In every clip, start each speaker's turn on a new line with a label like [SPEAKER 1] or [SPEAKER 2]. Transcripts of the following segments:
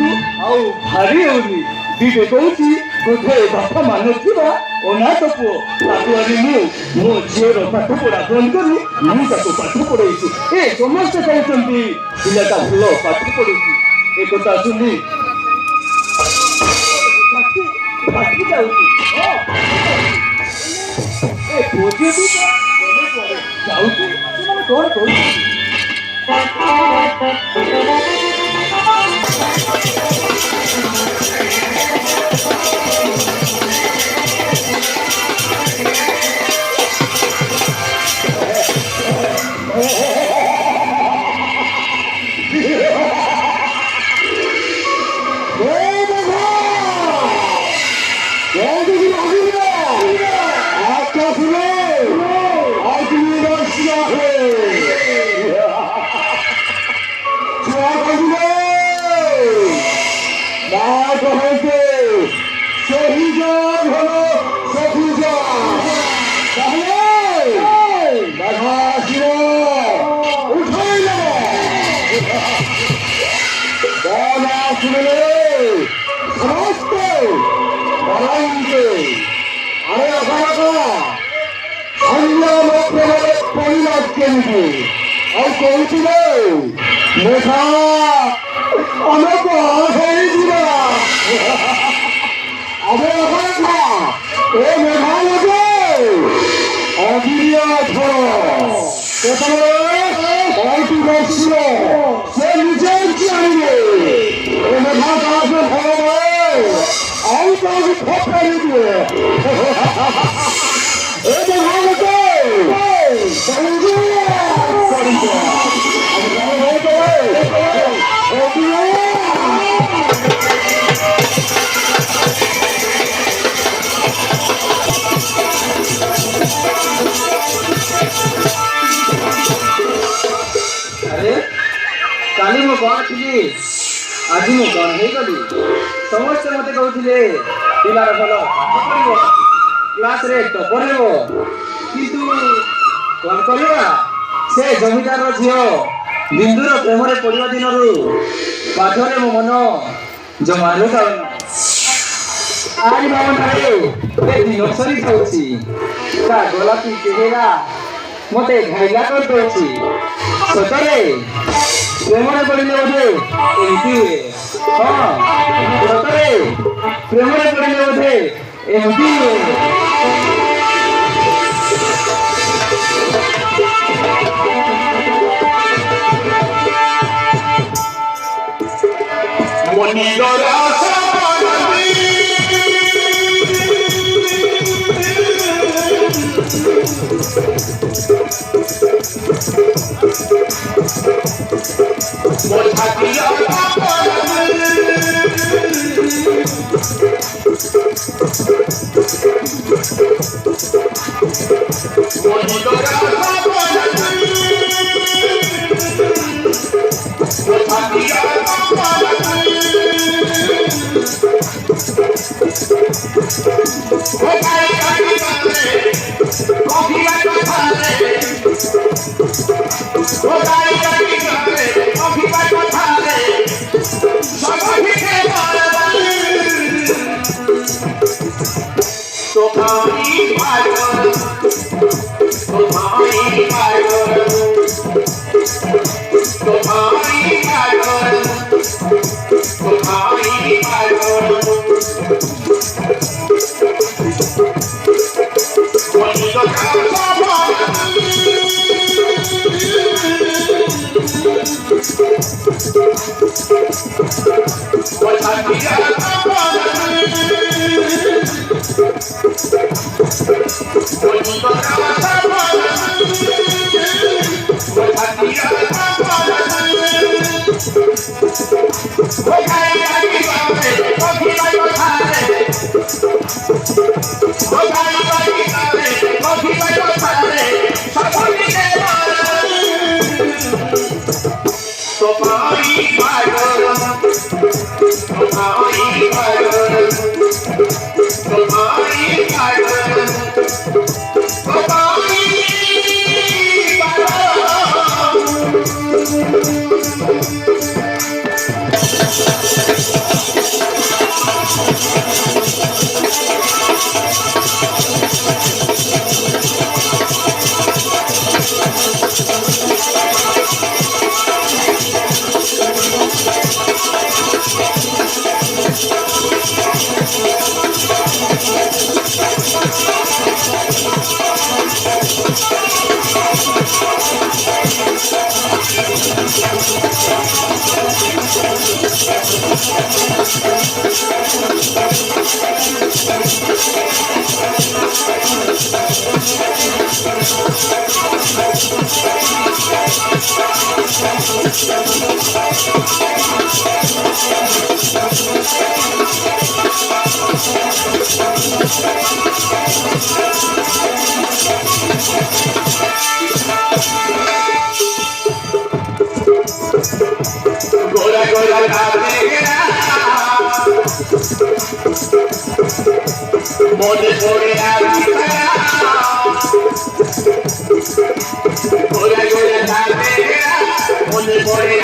[SPEAKER 1] भारी होनी दिदे कहूची गोटे बापा मानुवा अनाथ पुओ ताकू आनी मो झीर पाठ पढ़ा बंद करी मुझे पाठ पढ़ाई ए समस्त कहते पिलाटा भल पाठ पढ़ू एक शुणी कौन कर
[SPEAKER 2] অভিযোগ হলো সফিজয়। তাহলে দেখা ছিল উঠাই নেব। বলা শুনলে সমস্ত বারাইকে আরে আশা সংগ্রাম প্রেমের পরিণতকে নিতে আর কৌছিল মেঘা আমাকে আশাই দিল আরে আশা এ মেঘা লাগে অবিরিয়া ধরো অল্প বসছিল সে নিজের কি আনবে এ মেঘা কাছে ধরো অল্প খোঁজা দিবে এটা ভালো তো
[SPEAKER 1] अरे काली मु कौन थी आज मु कौन है गली समस्त मते कहउथिले पिलार भलो पढिबो क्लास रे तो पढिबो किंतु कोन करिया से जमीदार झियो बिंदुर प्रेम रे पढिबा दिनरु पाठरे मो मन जमारो जाउन आज बाबन रे ए दिन सरी जाउची का गोलापी केहेरा मते घाइला कर दोची सतरे प्रेमरे पड़िले बोधे एमती हुए हाँ सतरे प्रेमरे पड़िले बोधे एमती हुए
[SPEAKER 2] मनी दरा गोरा गोरा মনে পড়ে ঘোরা ঘোরা যাবে মনে পড়ে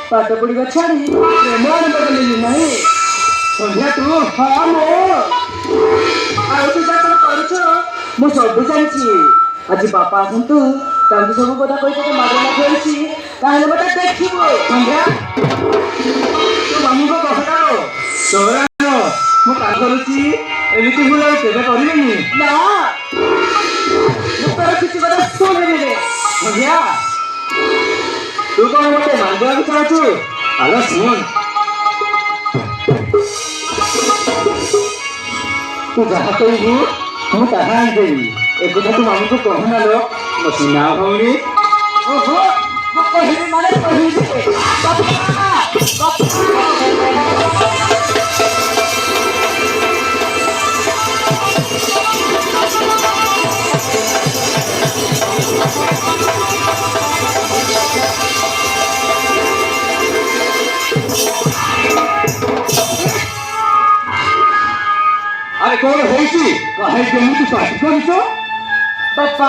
[SPEAKER 1] पाठ पढ़ा छाड़ी प्रेम बदल नहीं संध्या तू हाँ मो कर सब जानची आज बापा आसतु सब कथा कही मागना खेली मत देखो संध्या तू मामू को कथा मुझे एमती भूल करेनि ना मुझे किसी कथा शुणी संध्या तू कौन मत मांगवा चाहू आलो शुण तू जहाँ कहू मुझे आनदेवी एक कथा तू मामू को कहना लो मो सुना भौणी ओहो माने अरे कौन होइछि काहे केमु पाठ करिसो बापा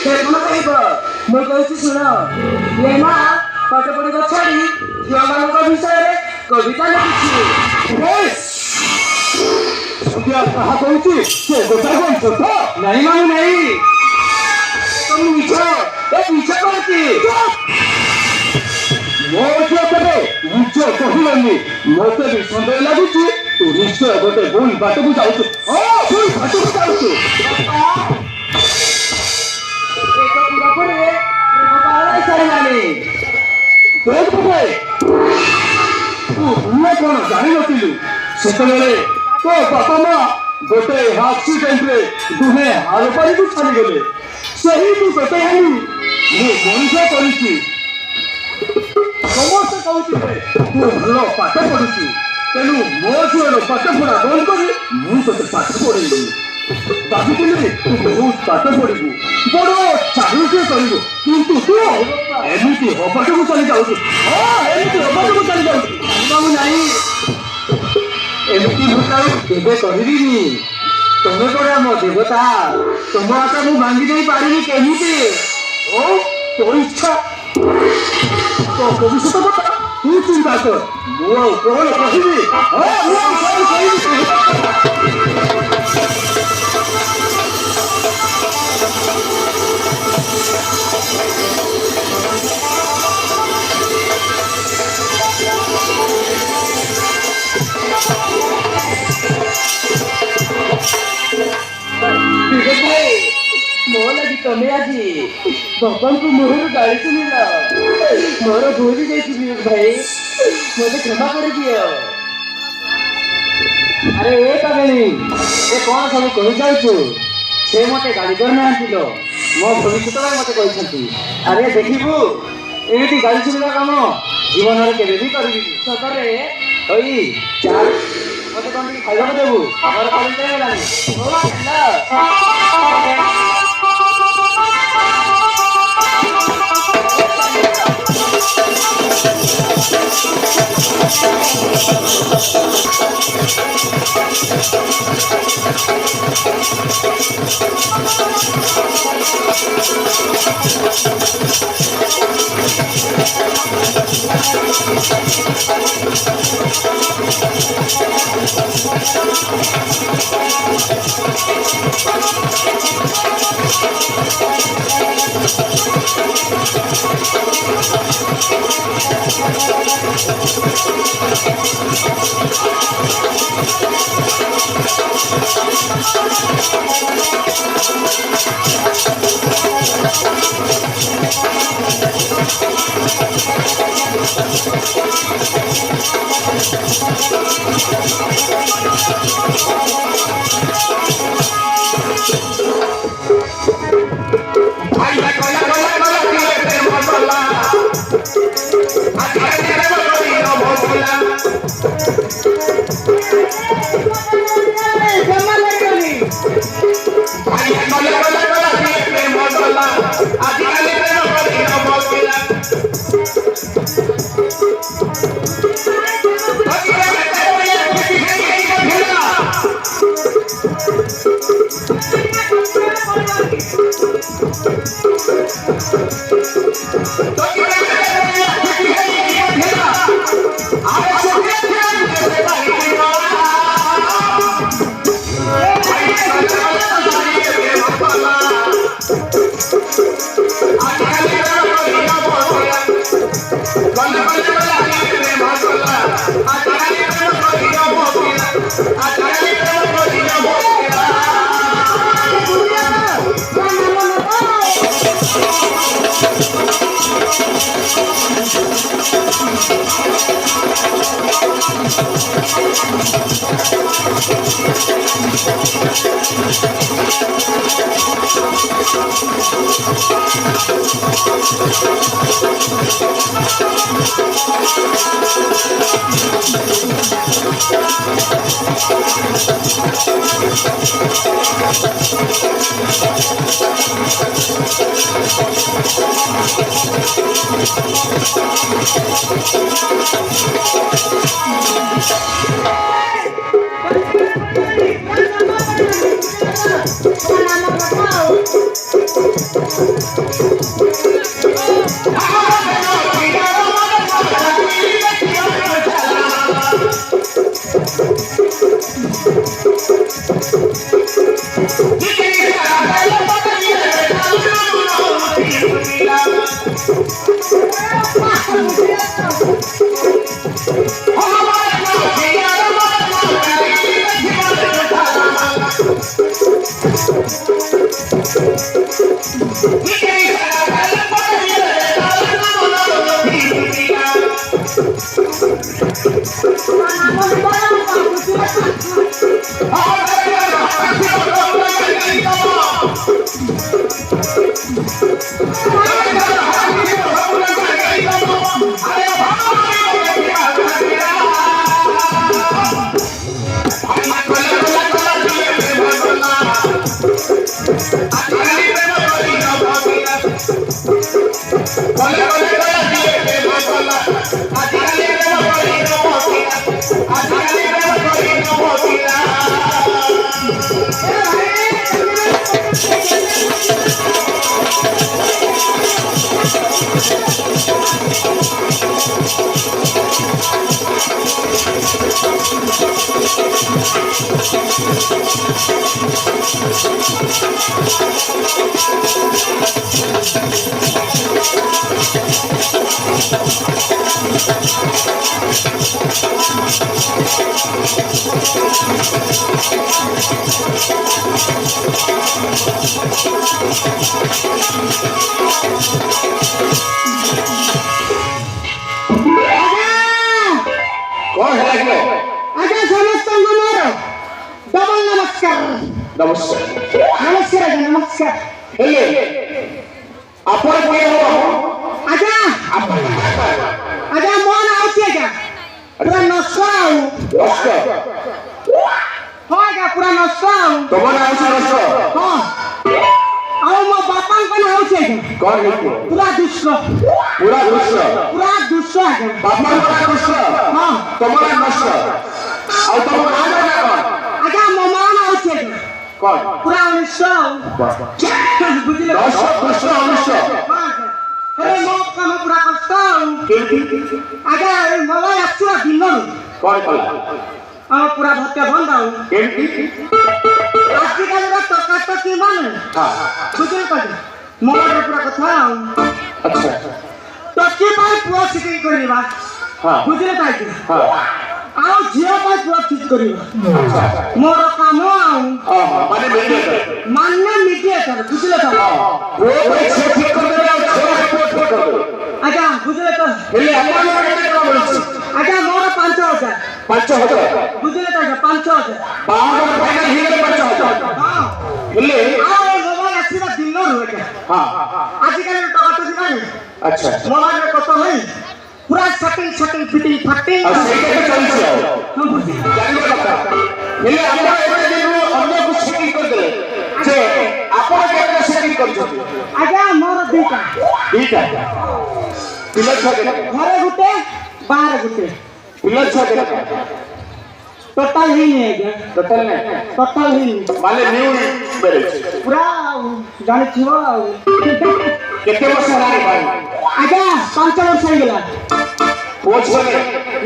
[SPEAKER 1] केमु कहबो मो कहछि सुन ये मां पाठ पढ़ी छाड़ी झियाମାନଙ୍କ विषय कविता लिखिछि सुदिया कहा कहछि से गोटा कोन छोटो नहीं मानु नहीं तुम मिछो कहछि मो जो करे मुझे कहलनि मते भी संदेह लागुछि तू निश्चय गोटे भूल बाट को जाऊँ भूल बाट को जाऊँ कौन जानी नु से तो बापा माँ गोटे एक्सीडेंट रे दुहे हार पारी को छाड़ी गले ସେହି ମୁଁ ତୋତେ ଆଣି ମୁଁ ମଣିଷ କରିଛି। ସମସ୍ତେ କହୁଥିଲେ ତୁ ଭଲ ପାଠ ପଢୁଛୁ, ତେଣୁ ମୋ ଝିଅର ପାଠ ପଢା ବନ୍ଦ କରି ମୁଁ ତୋତେ ପାଠ ପଢେଇବି। ଭାବିଥିଲି ତୁ ବହୁତ ପାଠ ପଢିବୁ, ବଡ ଚାକିରି କରିବୁ, କିନ୍ତୁ ତୁ ଏମିତି ହବାଟକୁ ଚାଲି ଯାଉଛୁ। ଏମିତି ହବାଟକୁ ଚାଲି ଯାଉଛୁ।
[SPEAKER 2] ବାବୁ ନାହିଁ, ଏମିତି ମୁଁ ଆଉ କେବେ କରିବିନି। ତମେ ପରା ମୋ ଦେବତା, ତମ ଆଶା ମୁଁ ଭାଙ୍ଗି ଦେଇ ପାରିବି କେମିତି?
[SPEAKER 1] ଓ ତୋ ଇଚ୍ଛା, ତୋ ଭବିଷ୍ୟତ କଥା ତୁ ଚିନ୍ତା କର, ମୁଁ ଆଉ କଣ କହିବି? ମୁଁ ଆଉ କଣ କହିବି?
[SPEAKER 2] ମୋ ଲାଗି ତମେ ଆଜି ବାପାଙ୍କୁ ମୁହଁରୁ ଗାଳି ଶୁଣିଲ। ମୋର ଭୁଲ ହେଇଯାଇଛି ବିବେକ ଭାଇ, ମୋତେ କ୍ଷମା କରିଦିଅ। ଆରେ ଏ କାବେଣୀ, ଏ କଣ ସବୁ କହିଯାଉଛୁ? ସେ ମୋତେ ଗାଳି କରିନାହାନ୍ତି ଲୋ, ମୋ ଭବିଷ୍ୟତ ପାଇଁ ମୋତେ କହିଛନ୍ତି। ଆରେ ଦେଖିବୁ, ଏମିତି ଗାଳି ଶୁଣିବା କାମ ଜୀବନରେ କେବେ ବି କରିବିନି। ସତରେ ହଇ ଚାଲ, ମୋତେ କଣ ଟିକେ ଖାଇବାକୁ ଦେବୁ? ଆମର କଲେଜ ହେଇଗଲାଣି। ହଉ ଚାଲ।
[SPEAKER 3] ଗଲେ ଗଲେ ଗଲା ଦିଏ ପ୍ରେମ କଲା ଆଜିକାଲି ପ୍ରେମ କରି ନଥିଲା ଆଜିକାଲି ପ୍ରେମ କରି ନଥିଲା कौन है लगलो
[SPEAKER 2] आजा समस्त मोर डबल नमस्कार
[SPEAKER 3] नमस्कार
[SPEAKER 2] नमस्कार आजा नमस्कार
[SPEAKER 3] हेले आपण कोई हो
[SPEAKER 2] आजा
[SPEAKER 3] आपण
[SPEAKER 2] आजा मन आउची आजा पूरा नष्ट
[SPEAKER 3] नमस्कार
[SPEAKER 2] हो आजा पूरा नष्ट
[SPEAKER 3] तमन आउछ नमस्कार
[SPEAKER 2] हां आओ मो बापान कोन आउची आजा
[SPEAKER 3] कौन है
[SPEAKER 2] पूरा दुष्ट
[SPEAKER 3] पूरा दुष्ट
[SPEAKER 2] आजा
[SPEAKER 3] बापा पूरा दुष्ट
[SPEAKER 2] हां
[SPEAKER 3] तमन नष्ट और तम नाम ना कौन
[SPEAKER 2] आजा मो मान आउची आजा
[SPEAKER 3] कौन
[SPEAKER 2] पूरा अनिष्ट बुझले
[SPEAKER 3] दुष्ट अनुष्ट
[SPEAKER 2] अरे मो काम पूरा कष्ट आजा मोला आछुआ दिन
[SPEAKER 3] कौन कला
[SPEAKER 2] आ पूरा भत्ते बंदाऊ
[SPEAKER 3] केमती
[SPEAKER 2] आजकल रा टका की मान
[SPEAKER 3] हां
[SPEAKER 2] बुझले कदे मोला पूरा कथा
[SPEAKER 3] अच्छा
[SPEAKER 2] टकी पर पुआ सिटिंग करिबा
[SPEAKER 3] हां
[SPEAKER 2] बुझले काई
[SPEAKER 3] हां
[SPEAKER 2] आओ झियो पर पुआ ठीक करिबा मोर काम
[SPEAKER 3] माने मीडिएटर
[SPEAKER 2] मान्य मीडिएटर बुझले तो
[SPEAKER 3] वो से ठीक कर दे और छोरा को ठीक कर दे
[SPEAKER 2] आजा बुझले तो
[SPEAKER 3] हेले आपण केते काम बोलछ
[SPEAKER 2] आजा मोर 5000
[SPEAKER 3] 5000
[SPEAKER 2] बुझले तो 5000
[SPEAKER 3] बाहर फाइनल हिले 5000
[SPEAKER 2] हां
[SPEAKER 3] हेले
[SPEAKER 2] आओ मोबाइल आसीबा दिन रुए
[SPEAKER 3] हां
[SPEAKER 2] आजकल टका तो दिबानी
[SPEAKER 3] अच्छा
[SPEAKER 2] मोबाइल में कत है पूरा सेटिंग फिटिंग फटिंग
[SPEAKER 3] और सेटे पे चल जाओ
[SPEAKER 2] हम बुझी
[SPEAKER 3] जानिबा କଥା हेले आपण एते दिन अन्य को सेटिंग कर देले जे आपण केते सेटिंग करछथि
[SPEAKER 2] आजा मोर दुटा
[SPEAKER 3] पिलर छके
[SPEAKER 2] घरे गुटे बाहर गुटे
[SPEAKER 3] पिलर छके
[SPEAKER 2] टोटल ही नहीं है
[SPEAKER 3] टोटल नहीं
[SPEAKER 2] टोटल ही नहीं
[SPEAKER 3] माने न्यू मैरिज
[SPEAKER 2] पूरा जाने छिवा
[SPEAKER 3] केते वर्ष हेलानी भाई
[SPEAKER 2] आजा 5 वर्ष हो गेला
[SPEAKER 3] पोछ बने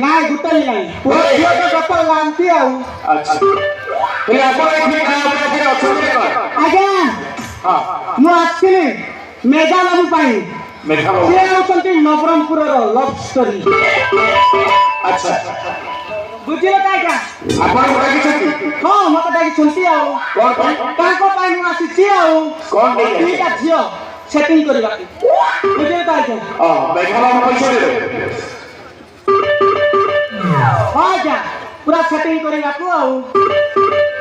[SPEAKER 2] नाही गुटे नहीं पूरा ये तो टोटल लांती आउ
[SPEAKER 3] अच्छा हेले आपण एठी काम करे अछते कर
[SPEAKER 2] आजा
[SPEAKER 3] हां
[SPEAKER 2] मु आछिले मेगा बाबू पाई
[SPEAKER 3] मेघा बाबू
[SPEAKER 2] से होचंती नवरंगपुर रो लव स्टोरी
[SPEAKER 3] अच्छा
[SPEAKER 2] बुझिले काय का
[SPEAKER 3] आपण कोटा कि छथि
[SPEAKER 2] हां मते डाकी सुनती आउ
[SPEAKER 3] कौन कौन
[SPEAKER 2] ताको पाई मु आसी आउ
[SPEAKER 3] कौन नहीं
[SPEAKER 2] ठीक है झियो सेटिंग करबा बुझिले काय का
[SPEAKER 3] मेघा बाबू पैसा दे दे
[SPEAKER 2] हां जा पूरा सेटिंग करबा को आउ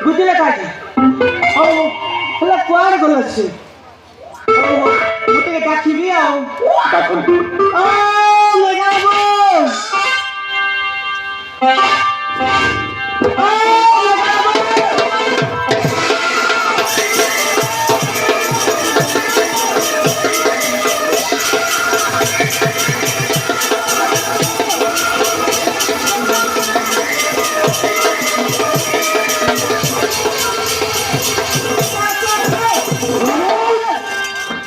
[SPEAKER 2] बुझिले काय का औ हला कुआर गल अछि मते डाकिबी आउ
[SPEAKER 3] डाकुन
[SPEAKER 2] ओ मेगा बाबू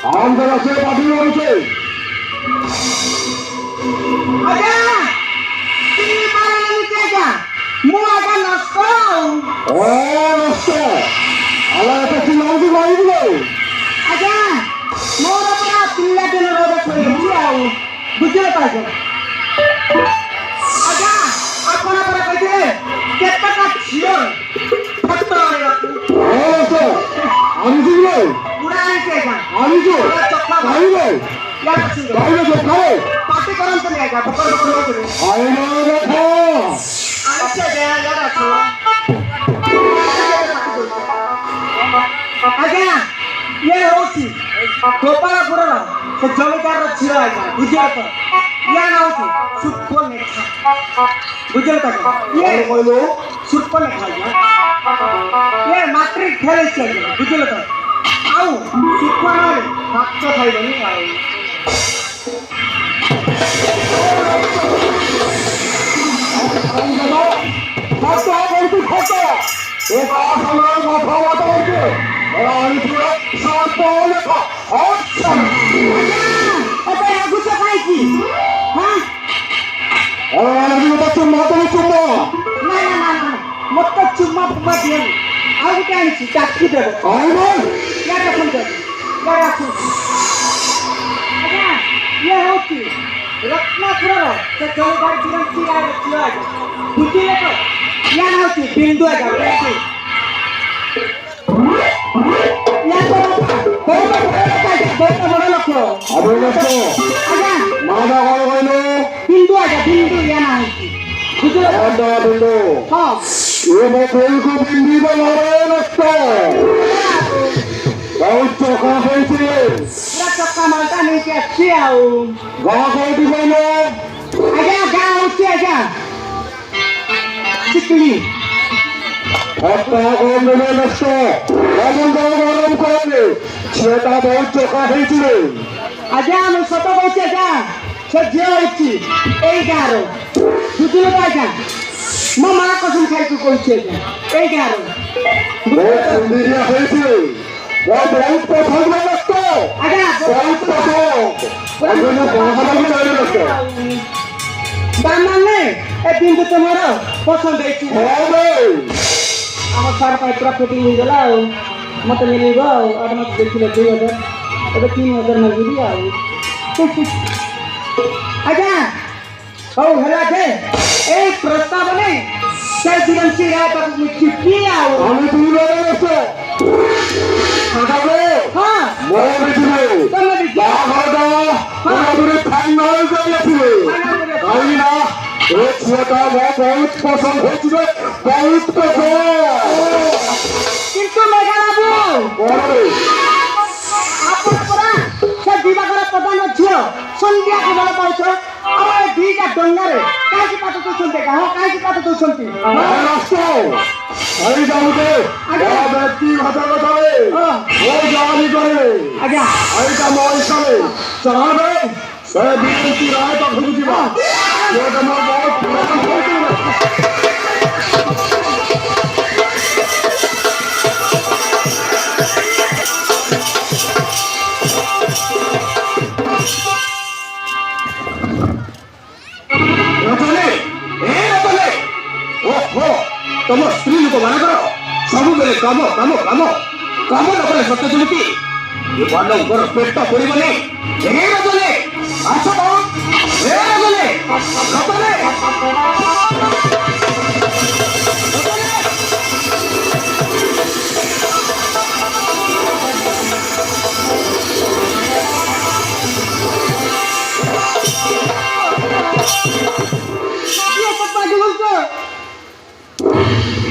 [SPEAKER 3] आंध्र से पार्टी होছে
[SPEAKER 2] आजा की मारे निके जा मु आजा नष्ट
[SPEAKER 3] ও নষ্ট আলা এটা কি নাম দি ভাই দিলো
[SPEAKER 2] आजा मोर पूरा पिल्ला दिन रोड छोड़ी आउ बुझले पाजे आजा आपण पर कहिए केतना का छियो फटो रे
[SPEAKER 3] ও তো আমি দিলো
[SPEAKER 2] पूरा निके जा
[SPEAKER 3] আমি তো ভাই ভাই
[SPEAKER 2] या सुन
[SPEAKER 3] ভাই তো খাও
[SPEAKER 2] पार्टी करन तो आजा बकर बकर करे
[SPEAKER 3] আইনো দেখো
[SPEAKER 2] अच्छा गया यार अच्छा आजा ये होची गोपाला पुरला से जमीदार छिरा आजा बुझिया तो या ना होची सुप्पो ने बुझिया तो ये
[SPEAKER 3] কইলো
[SPEAKER 2] सुप्पो ने खाया ये मैट्रिक फेल चाहिए बुझिया तो आउ सुप्पो ने भात खाइबनी आउ मत चुम्मा फुम्मा दिए ଆଉ ଗୋଟେ ଆଣିଛି ଚାଖି ଦେବ ଇଆଡ଼େ ଫୋନ୍ କରି ଇଆଡ଼େ ଆସନ୍ତୁ ଆଜ୍ଞା ଇଏ ହେଉଛି ରତ୍ନାପୁରର ସେ ଜମିଦାର ବିରଞ୍ଚି ରାୟର ଝିଅ ଆଜ୍ଞା ବୁଝିଲେ ତ ଇଆଡ଼େ ହେଉଛି ବିନ୍ଦୁ ଆଜ୍ଞା ବିନ୍ଦୁ ବହୁତ ବଡ଼ ଲୋକ ଆଜ୍ଞା ବିନ୍ଦୁ ଆଜ୍ଞା ବିନ୍ଦୁ ଇଆ ନା ହେଉଛି ବୁଝିଲେ ହଁ ପୁରା ଚକା ମାଲଟା ନେଇକି ଆସିଛି ଆଉ ଆଜ୍ଞା ଗାଁ ହେଉଛି ଆଜ୍ଞା ଚିକିଡ଼ି ଆଜ୍ଞା ମୁଁ ସତ କହୁଛି ଆଜ୍ଞା ସେ ଝିଅ ହେଉଛି ଏଇ ଗାଁର ବୁଝିଲେ ତ ଆଜ୍ଞା ମୋ ମା କସମ ଖାଇକି କହୁଛି ଆଜ୍ଞା ଏଇ ଗାଁର ମାନେ ଏ ବିନ୍ଦୁ ତୁମର ପସନ୍ଦ ହେଇଛି ଆମ ସାର୍ ପାଇଁ ପୁରା ଫିଟିଂ ହେଇଗଲା ଆଉ ମତେ ମିଳିବ ଆଉ ଆଡ଼ଭାନ୍ସ ଦେଇଥିଲେ 2000 ଏବେ 3000 ମାଗିବି ଆଉ ଆଜ୍ଞା ହଉ ହେଲା ଯେ ଏଇ ପ୍ରସ୍ତାବ ନେଇ ସେ ବିରଞ୍ଚି ରାୟ ତାକୁ ମୁଁ ଚିଠି ଆଉ ହଁ ତମେ ବି କିନ୍ତୁ ମେଘା ବାବୁ ଆପଣ ପରା ସେ ଦିବାକର ପ୍ରଧାନ ଝିଅ ସନ୍ଧ୍ୟା ଖବର ପାଉଛ ଆଉ ଏ ଦିଟା ଡଙ୍ଗାରେ କାହିଁକି ପାଠ ଦଉଛନ୍ତି କାହିଁକି ପାଠ ଦଉଛନ୍ତି
[SPEAKER 3] ତମ ସ୍ତ୍ରୀ ଲୋକ ମାନଙ୍କର ସବୁବେଳେ କାମ କାମ କାମ କାମ ନ କଲେ ସତ୍ୟ ଯେମିତି ମାନଙ୍କର ପେଟ ପଡିବନି ଆସ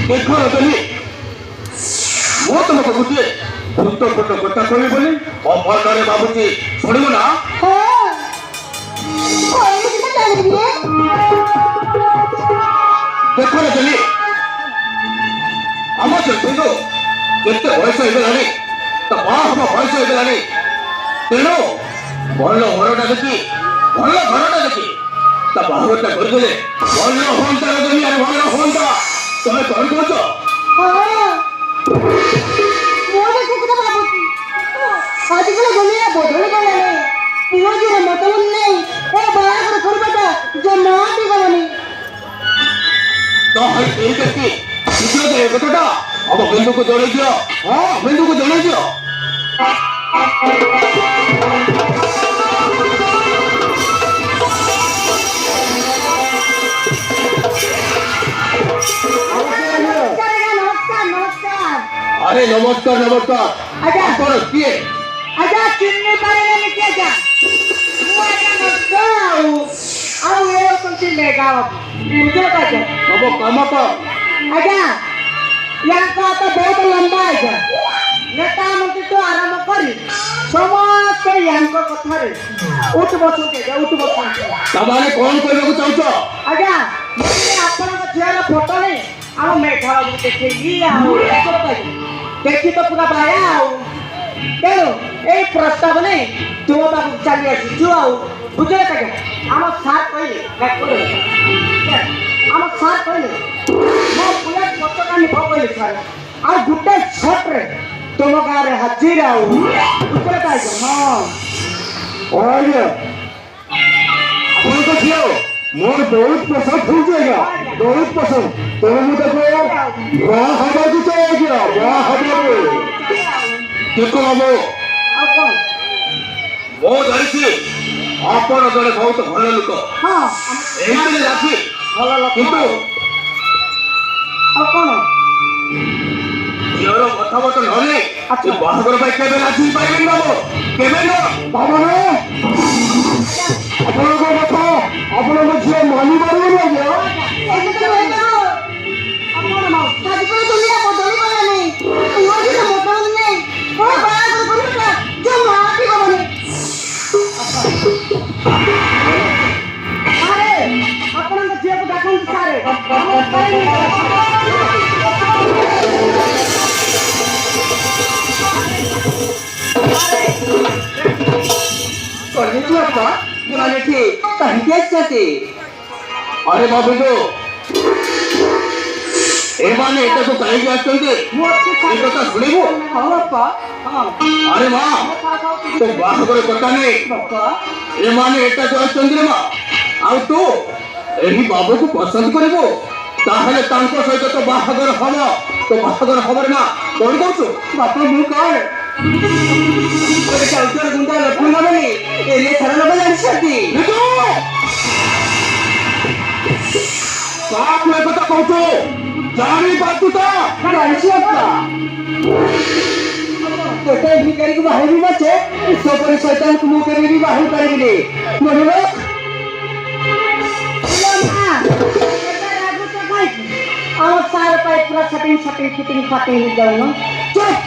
[SPEAKER 3] ଦେଖ ରଜନୀ ମୁଁ ତମକୁ ଗୋଟିଏ ଗୁରୁତ୍ୱପୂର୍ଣ୍ଣ କଥା କହିବି ବୋଲି ମନରେ ଭାବୁଛି ଶୁଣିବ ନା ଦେଖ ରଜନୀ ଆମ ଝିଅକୁ କେତେ ବୟସ ହେଇଗଲାଣି ତା ବାହା ହବ ବୟସ ହେଇଗଲାଣି ତେଣୁ ଭଲ ଘରଟା ଦେଖି ତା ବାହାଘରଟା କରିଦେଲେ ଭଲ ହୁଅନ୍ତା ରଜନୀ ଆରେ ଭଲ ହୁଅନ୍ତା ତମେ କଣ କହୁଛ
[SPEAKER 2] ଆଜିକାଲି ଦୁନିଆ ବଦଳି ଗଲାଣି ପୁଅ ଝିଅ ମତଲବ ନାହିଁ ଏ ବାହାଘର କରିବାଟା ଜମା ବି ଗଲନି
[SPEAKER 3] ତ ଏଇ ବ୍ୟକ୍ତି ଶୀଘ୍ର ଏ କଥାଟା ଆମ ବିନ୍ଦୁକୁ ଜଣେଇ ଦିଅ ବିନ୍ଦୁକୁ ଜଣେଇ ଦିଅ अरे नमस्कार
[SPEAKER 2] आजा
[SPEAKER 3] ଆପଣ କିଏ
[SPEAKER 2] आजा चिन्नी पारेनी के आजा ମୁଁ ଆଜ୍ଞା ନମସ୍କାର ଆଉ ଏ ଅଛନ୍ତି ମେଘା ବୁଝିଲ ଆଜ୍ଞା
[SPEAKER 3] ତମ କାମ କଣ
[SPEAKER 2] ଆଜ୍ଞା ୟାଙ୍କ ହାତ ବହୁତ ଲମ୍ବା ଆଜ୍ଞା ନେତା ମନ୍ତ୍ରୀଠୁ ଆରମ୍ଭ କରି ସମସ୍ତେ ୟାଙ୍କ କଥାରେ ଉଠ ବସନ୍ତି
[SPEAKER 3] ତାମାନେ କଣ କହିବାକୁ ଚାହୁଁଛ
[SPEAKER 2] ଆଜ୍ଞା ଆପଣଙ୍କ ଝିଅର ଫଟୋ ନେଇ ଆଉ ମେଘା ଦେଖେଇଲି ଆଉ ଦେଖି ତ ପୁରା ବାୟା ଆଉ ତେଣୁ ଏଇ ପ୍ରସ୍ତାବ ନେଇ ତୁମ ପାଖକୁ ଚାଲି ଆସିଛୁ ଆଉ ବୁଝିଲେ ଆଜ୍ଞା ଆମ ସାର୍ କହିଲେ ଆମ ସାର୍ କହିଲେ ମୋ ପୁରା ପତାକା ନିଭ କହିଲେ ସାର୍ ଆଉ ଗୋଟେ ସଟ୍ରେ ତୁମ ଗାଁରେ ହାଜିର ଆଉ ବୁଝିଲେ ଆଜ୍ଞା ହଁ
[SPEAKER 3] ଆଜ୍ଞା ଆପଣଙ୍କ ଝିଅ ମୋର ବହୁତ ପସନ୍ଦ ହଉଛି ଆଜ୍ଞା ବହୁତ ପସନ୍ଦ ତେଣୁ ମୁଁ ତାକୁ ବାହା ହବାକୁ ଚାହେଁ ଆଜ୍ଞା ବାହା ହବାକୁ ଦେଖ ବାବୁ
[SPEAKER 2] ଆଉ କ'ଣ
[SPEAKER 3] ମୁଁ ଜାଣିଛି ଆପଣ ଜଣେ ବହୁତ ଭଲ ଲୋକ
[SPEAKER 2] ହଁ
[SPEAKER 3] ଏଇଥିରେ ରାଜି
[SPEAKER 2] ଭଲ ଲୋକ
[SPEAKER 3] କିନ୍ତୁ
[SPEAKER 2] ଆଉ କ'ଣ
[SPEAKER 3] ଝିଅର ମତାମତ ନହେଲେ ଏ ବାହାଘର ପାଇଁ କେବେ ରାଜି ପାରିବେନି ବାବୁ କେବେ ନୁହଁ ବାବୁ ଆପଣଙ୍କ କଥା ଆପଣଙ୍କ ଝିଅ ମାନିପାରିବେନି ଆଜ୍ଞା
[SPEAKER 2] ଆପଣଙ୍କ ଝିଅକୁ ଡାକନ୍ତୁ ସାରେ କାହିଁକି ଆସିଛନ୍ତି
[SPEAKER 3] अरे बाबू तो एमाने एटाको काहींକି ଆସିଛନ୍ତି ଏ କଥା ଶୁଣିବୁ
[SPEAKER 2] ହଁ ବାପା ହଁ
[SPEAKER 3] अरे माँ तो ବାହାଘର କଥା ନାହିଁ
[SPEAKER 2] ବାପା
[SPEAKER 3] ଏମାନେ ଏଟାକୁ ଆସିଛନ୍ତି ରେ ମା ଆଉ ତୁ ଏହି ବାବୁକୁ ପସନ୍ଦ କରିବୁ ତାହେଲେ ତାଙ୍କ ସହିତ ତ ବାହାଘର ହବ ତ ବାହାଘର ହବରେ ନା କଣ କହୁଛୁ
[SPEAKER 2] ବାପା ମୁଁ କ'ଣ ଗୋଟେ ଚାଉଚର ଗୁଣ୍ଡା ଲକ୍ଷ୍ମୀ ନବନି ଏରିଆ ସାରା ଲୋକ ଜାଣିଛନ୍ତି
[SPEAKER 3] କାହାକୁ ଏ କଥା କହୁଛୁ ଜାଣିପାରୁଛୁ ତ
[SPEAKER 2] ଜାଣିଛି ବାପା ତୋତେ ଭିକାରୀକୁ ବାହାରିବି ପଛେ ସେପରି ଶୈତାନକୁ ମୁଁ କେବେ ବି ବାହାରି ପାରିବିନି ମନୁର ଆମ ସାର ପାଇଁ ପୁରା ଛଟିଂ ଛଟିଂ ଫିଟିଂ ଫାଟିଂ ଯାଉନ ଚୁପ୍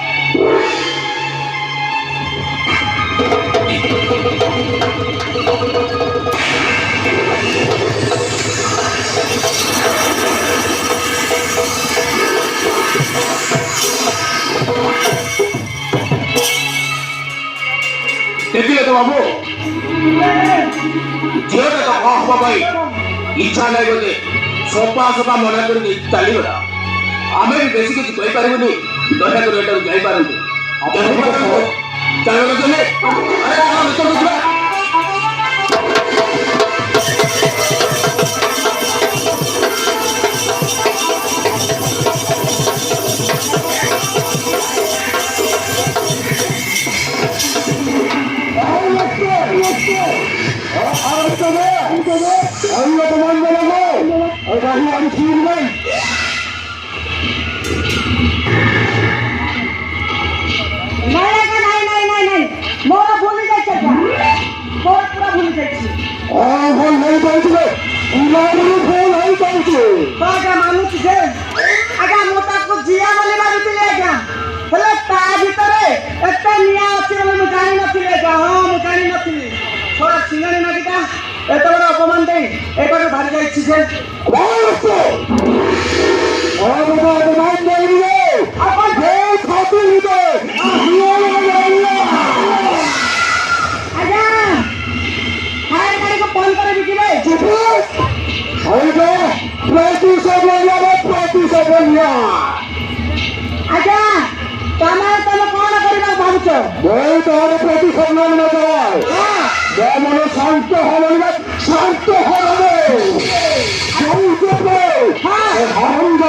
[SPEAKER 3] ଦେଖିଲେ ତ ବାବୁ ଝିଅଟା ତ ବାହା ହବା ପାଇଁ ଇଚ୍ଛା ନାହିଁ ବୋଧେ ସଫା ସଫା ମନା କରିକି ଚାଲିଗଲା ଆମେ ବି ବେଶୀ କିଛି କହିପାରିବୁନି ଦୟାକରି ଏଟାକୁ ଯାଇପାରନ୍ତୁ ଚାଲ ଚଲେ
[SPEAKER 2] ମୋର ଭୁଲି ଯାଇଛି ମୋର ପୁରା ଭୁଲି ଯାଇଛି ଆଜ୍ଞା ମାନୁଛି ଯେ ଆଜ୍ଞା ମୁଁ ତାକୁ ଝିଅ ବୋଲି ଭାବିଥିଲି ଆଜ୍ଞା ହେଲେ ତା ଭିତରେ ଏତେ ନିଆଁ ଅଛି ବୋଲି ମୁଁ ଜାଣିନଥିଲି ଆଜ୍ଞା ହଁ ମୁଁ ଜାଣିନଥିଲି ଛଡ଼ା ସିଙ୍ଗାଣି ନାଗିଟା ଏତେ ବଡ଼ ଅପମାନ ଦେଇ ଏପଟେ ବାହାରି ଯାଇଛି ଯେ ଆଜ୍ଞା ଫାୟାର ଗାଡ଼ିକୁ ଫୋନ୍ କରି ବିକିବେ ଆଜ୍ଞା ତମେ କଣ କରିବାକୁ ଭାବୁଛ
[SPEAKER 3] ଶାନ୍ତ ହବ ଶାନ୍ତ ହବ
[SPEAKER 2] ଏତେ ଘମଣ୍ଡ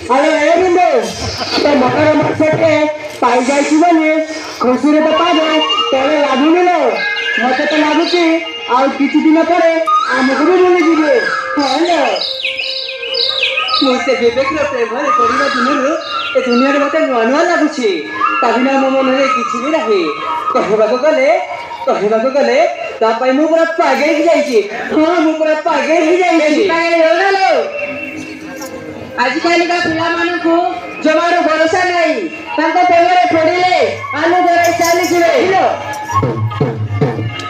[SPEAKER 2] আরে এ বিন্দু তো মকর মাসে পাই যাইছি মানে খুশিরে তো পাবে তবে লাগুনিল মতে তো লাগুছি আর কিছুদিন পরে আমাকে ବି ମିଳିଯିବେ ହ୍ୟାଲୋ ମୁଁ ସେ ବିବେକର ପ୍ରେମରେ କରିବା ଦିନରୁ ଏ ଦୁନିଆରେ ମତେ ନୂଆ ନୂଆ ଲାଗୁଛି ତା ବିନା ମୋ ମନରେ କିଛି ବି ନାହିଁ କହିବାକୁ ଗଲେ ତା ପାଇଁ ମୁଁ ପୁରା ପାଗଳ ହେଇଯାଇଛି ହଁ ମୁଁ ପୁରା ପାଗଳ ହେଇଯାଇଛି ଆଜିକାଲିକା ପିଲାମାନଙ୍କୁ ଜମାରୁ ଭରସା ନାହିଁ ତାଙ୍କ ପ୍ରେମରେ ପଡ଼ିଲେ ଆମେ ଧରାଇ ଚାଲିଯିବେ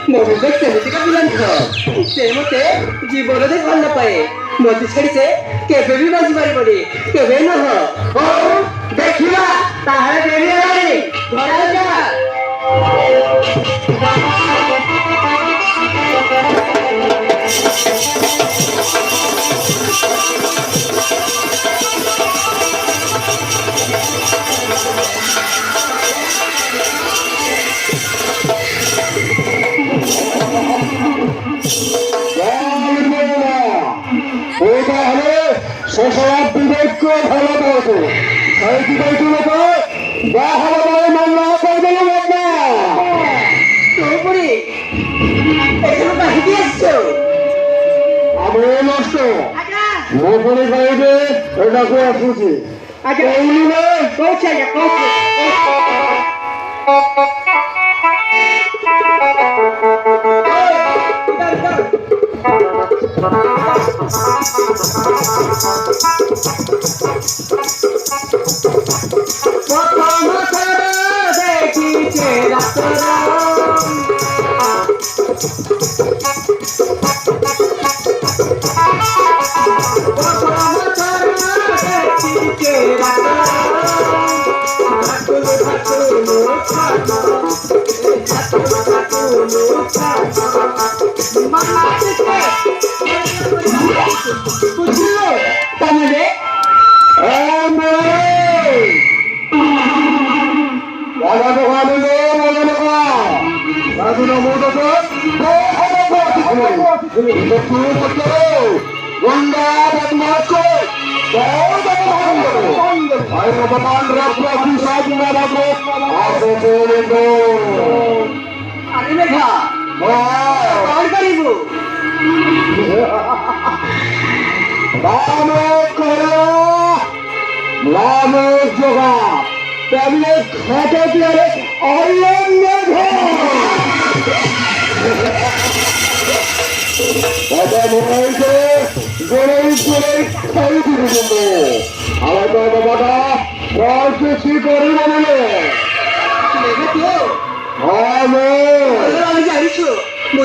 [SPEAKER 2] ମୋ ବିବେକ ସେମିତିକା ପିଲା ନୁହଁ ସେ ମତେ ଜୀବନରେ ଭଲ ପାଏ ମତେ ଛାଡ଼ି ସେ କେବେ ବି ବଞ୍ଚି ପାରିବନି କେବେ ନୁହଁ ହଉ ଦେଖିବା ତାହାର ଡେରି ହେଲାଣି ଧରା ଯା
[SPEAKER 3] এটা হলে শেষরাত বিবেককে ভালো পাওয়াতো সেই বিবেক লোক যা হলো বলে মন না করবে না
[SPEAKER 2] তোপরে এখানে বাহিনী আসছো
[SPEAKER 3] আমি নষ্ট মোপরে গাইবে এটা করে আসুছি
[SPEAKER 2] আচ্ছা ওই কোচা যা কোচা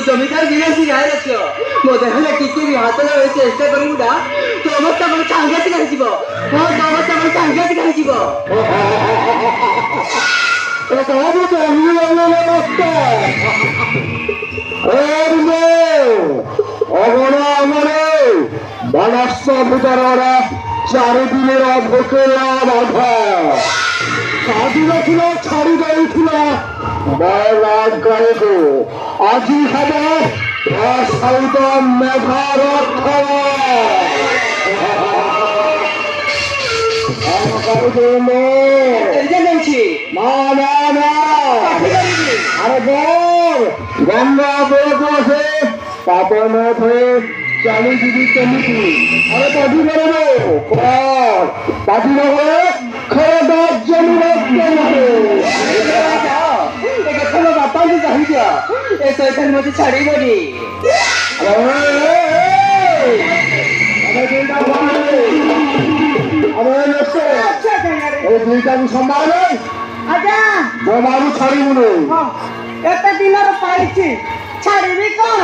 [SPEAKER 2] জমিদার বিরাজি গায়ে রাখ মতো হলে টিকে বি হাত লগাই চেষ্টা করবু না তো অবস্থা বড় সাংঘাতিক হয়েছিল অবস্থা বড় সাংঘাতিক হয়েছিল
[SPEAKER 3] চারিদিনের অভ্যকেরা বাধা সাধুরা ছিল ছাড়ি গাইছিল বয়লাট গায়ক আজি খাবে সাউদ মেঘার আরে বল গঙ্গা বসে পাপন হয়ে চালু দিদি কেমিটি আরে পাঠি বেরোবো পাঠি নগরে খেয়ে দশ জমি
[SPEAKER 2] বাপাকে চাহিদা এ শয়তান মতে ছাড়িবনি
[SPEAKER 3] দুইটাକୁ ସମ୍ଭାଳ
[SPEAKER 2] ଆଜ୍ଞା
[SPEAKER 3] ଜମାରୁ ଛାଡ଼ିବୁନି
[SPEAKER 2] ଏତେ ଦିନର ପାଇଛି ଛାଡ଼ିବି କଣ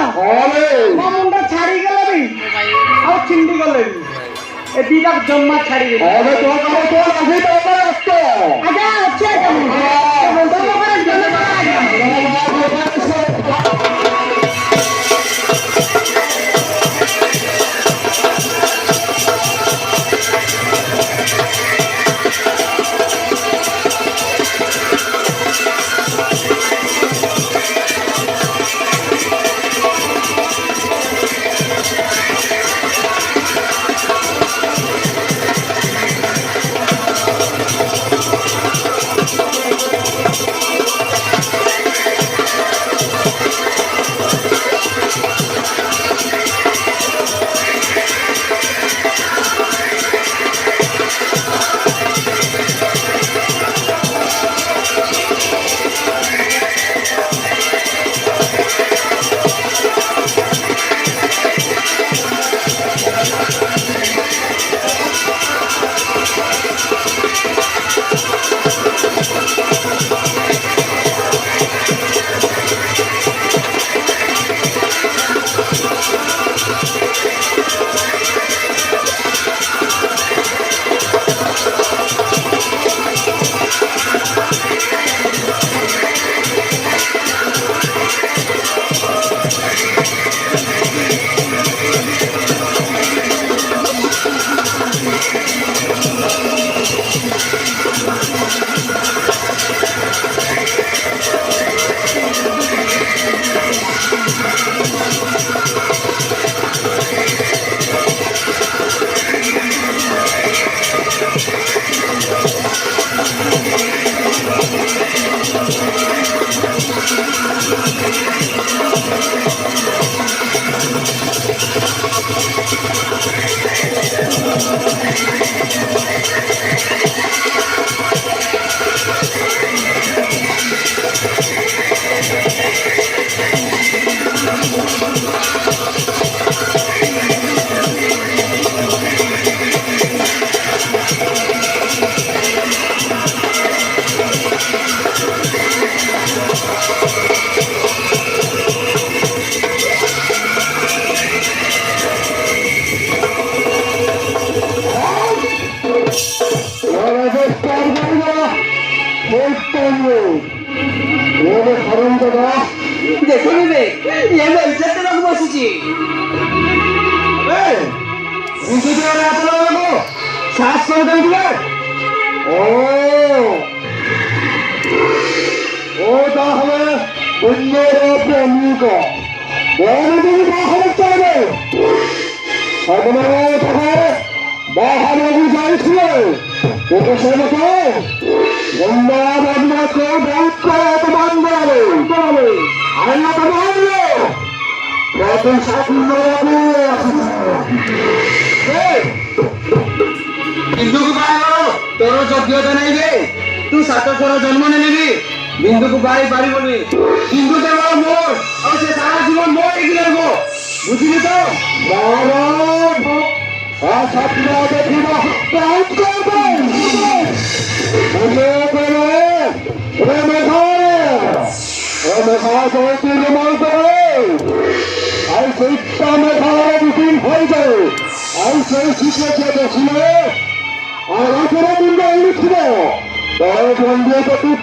[SPEAKER 2] ମୋ ମୁଣ୍ଡ ଛାଡ଼ିଗଲେ ଗଲେଣି ଆଉ ଛିଣ୍ଡି ଗଲେଣି ଏ ଦିଟା ଜମା ଛାଡ଼ିବେନି
[SPEAKER 3] ଏବେ ତୋ କାମ ତୋ ନାହିଁ ତ ଉପରେ ଅସ୍ତ
[SPEAKER 2] ଆଜ୍ଞା ଅଛି ଆଜ୍ଞା ଦେଖିବେ ଏବେ ଇଜ୍ଜତ ରଖ ବସିଛି
[SPEAKER 3] ସାହସ ଓ ତାହେଲେ ପୁଣ୍ୟର ପ୍ରେମିକ ବାହାରକୁ ଯାଇଥିଲେ କିନ୍ତୁ ସେ ଲୋକ ଗଙ୍ଗାଧରନାଥ ବହୁତ ଅପମାନ କଲେ
[SPEAKER 2] ବିନ୍ଦୁକୁ ବାହାଘର ତୋର ଯୋଗ୍ୟତା ନାହିଁ ରେ ତୁ 7 ଥର ଜନ୍ମ ନେଲେ ବି ବିନ୍ଦୁକୁ ବାହାରି ପାରିବନି ବିନ୍ଦୁ କେବଳ ମୋର ଆଉ ସେ ସାରା ଜୀବନ ମୋର ହେଇକି ରହିବ ବୁଝିଲି ତ
[SPEAKER 3] সামনে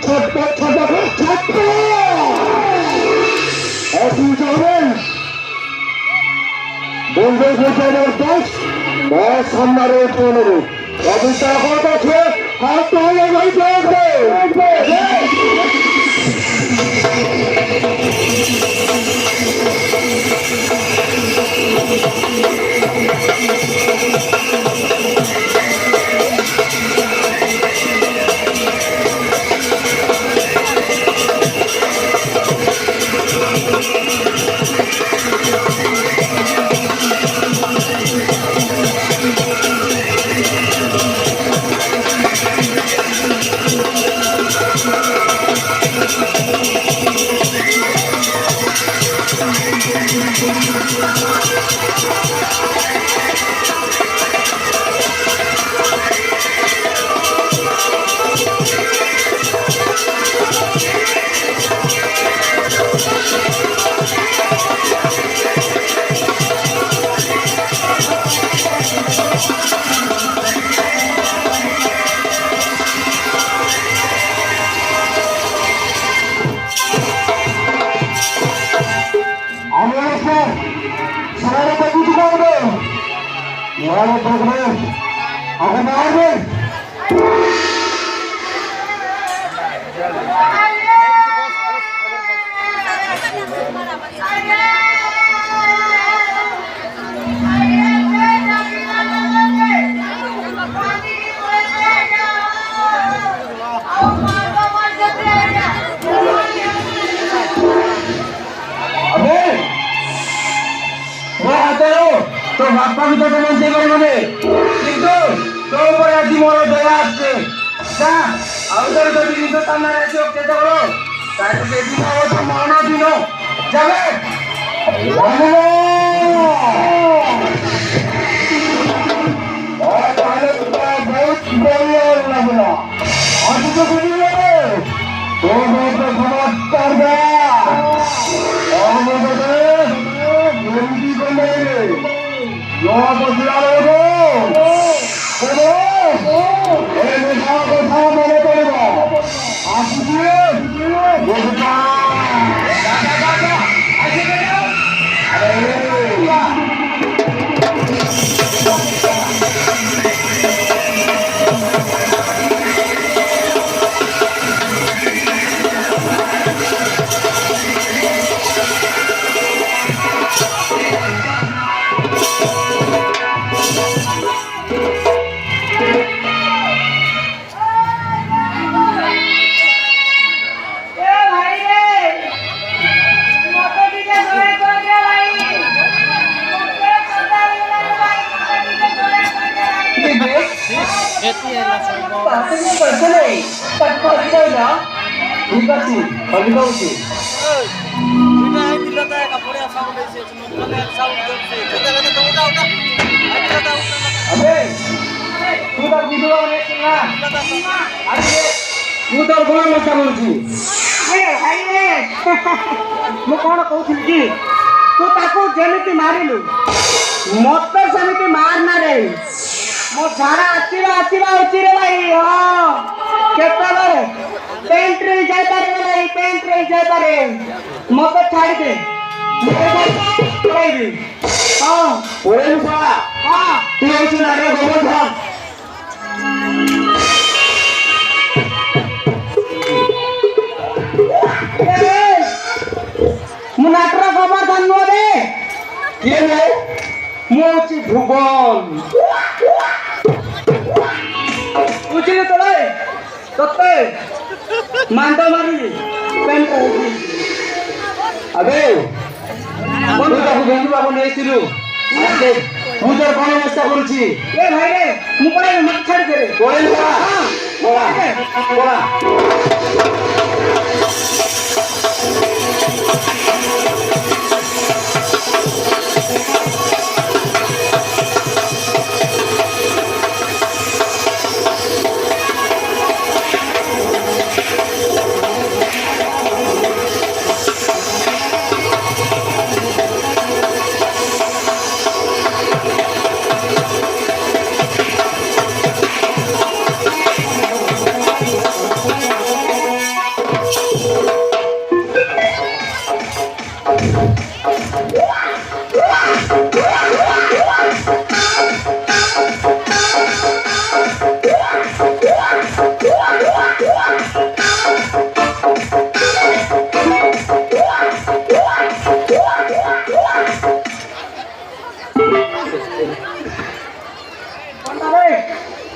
[SPEAKER 2] तो बापा भी तो बंदे करे किंतु तो ऊपर आज मोर दया आछे जा आउदर तो दिन तो सामने रहते हो केते करो ताई तो दिन हो तो मरना दिन जावे और पहले तो बहुत बढ़िया लगला आज तो बुझिए तो बहुत खबर कर दे और मुझे जल्दी बने यो बदला लो बोलो ए मेरा কথা মনে পড়িব আসিছে বুঝতা দাদা আসিছে ঠিক আছে হলিবা উঠি अबे तू तो वीडियो बने सुना अरे तू तो कौन मत बोलछी ए भाई रे मु कोन कहउछि कि तू ताको जेमिति मारिलु मत सेमिति मार ना रे मो झाड़ा आसीबा उची रे भाई हां केता रे पेंट रे जाय पारे नहीं पेंट रे जाय पारे मत छाड़ दे कोई हां ओरे साला हां तू उची ना रे गोबर भाग मुनाट्रा गोबर धन नो दे के रे मोची भूगोल उची तो रे तत्ते मांडो मारी पेन होगी अबे कोन बाबू गंजू बाबू नेसिलु आते मुजर कोन मस्ता करूची ए भाई रे मु पड़े मत छाड़ दे रे कोन बा बोला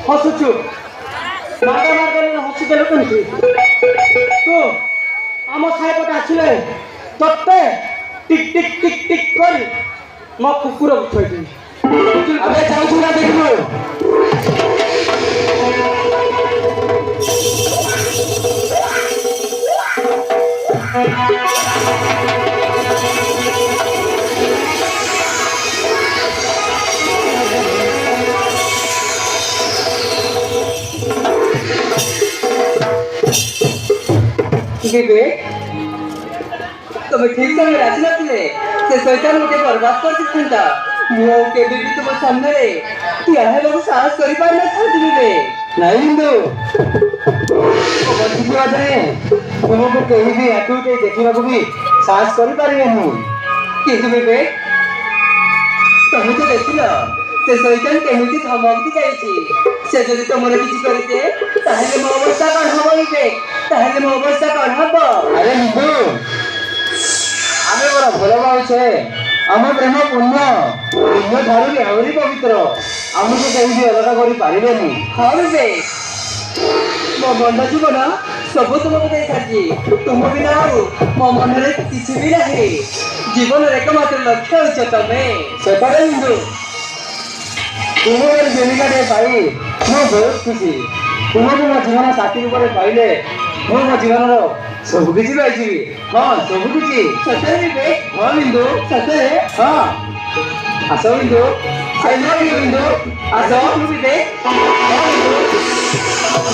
[SPEAKER 2] हसुचु मागा मागा हॉस्पिटल कोनची तू आम साहेबटा आछिले तत्ते टिक टिक टिक टिक कर म कुकुर उठैती अबे जाऊ ना देखो बेबे तुम्हें ठीक समय राजी नथिले से शैतान मुझे बर्बाद कर दिसंता मो के बेबी तुम सामने रे क्या है लोग साहस करि पार ना था बेबे नहीं हिंदू ओ बंदी की बात है तुमको कहीं भी आटू के देखिबा को भी साहस करि पारे नहीं किंतु बेबे तुम्हें तो देखिला ସେ ଶୈତାନ କେମିତି ଧମକତି ଯାଇଛି। ସେ ଯଦି ତମର କିଛି କରିଦିଏ ତାହେଲେ ମୋ ଅବସ୍ଥା କଣ ହବ ବିବେକ? ତାହେଲେ ମୋ ଅବସ୍ଥା କଣ ହବ? ଆରେ ନିଧୁ, ଆମେ ବଡ଼ ଭଲ ପାଉଛେ। ଆମ ପ୍ରେମ ପୁଣ୍ୟ ଠାରୁ ବି ଆହୁରି ପବିତ୍ର। ଆମକୁ କେହି ବି ଅଲଗା କରିପାରିବେନି। ହଁ ବିବେକ, ମୋ ମନ ଜୀବନ ସବୁ ତୁମକୁ ଦେଇଥାନ୍ତି। ତୁମ ବିନା ଆଉ ମୋ ମନରେ କିଛି ବି ନାହିଁ। ଜୀବନର ଏକମାତ୍ର ଲକ୍ଷ୍ୟ ହେଉଛ ତମେ। ସେଠାରେ ବିନ୍ଦୁ, ତୁମର ଜୀବିକାଟିଏ ପାଇ ମୁଁ ବହୁତ ଖୁସି। ତୁମକୁ ମୋ ଜୀବନ ସାଥୀ ରୂପରେ ପାଇଲେ ମୁଁ ମୋ ଜୀବନର ସବୁ କିଛି ପାଇଯିବି। ହଁ, ସବୁ କିଛି। ସତରେ ବିବେକ? ହଁ ବିନ୍ଦୁ, ସତରେ। ହଁ, ଆସ ବିନ୍ଦୁ, ବିନ୍ଦୁ ଆସ। ବିବେକ, ହଁ ବିନ୍ଦୁ।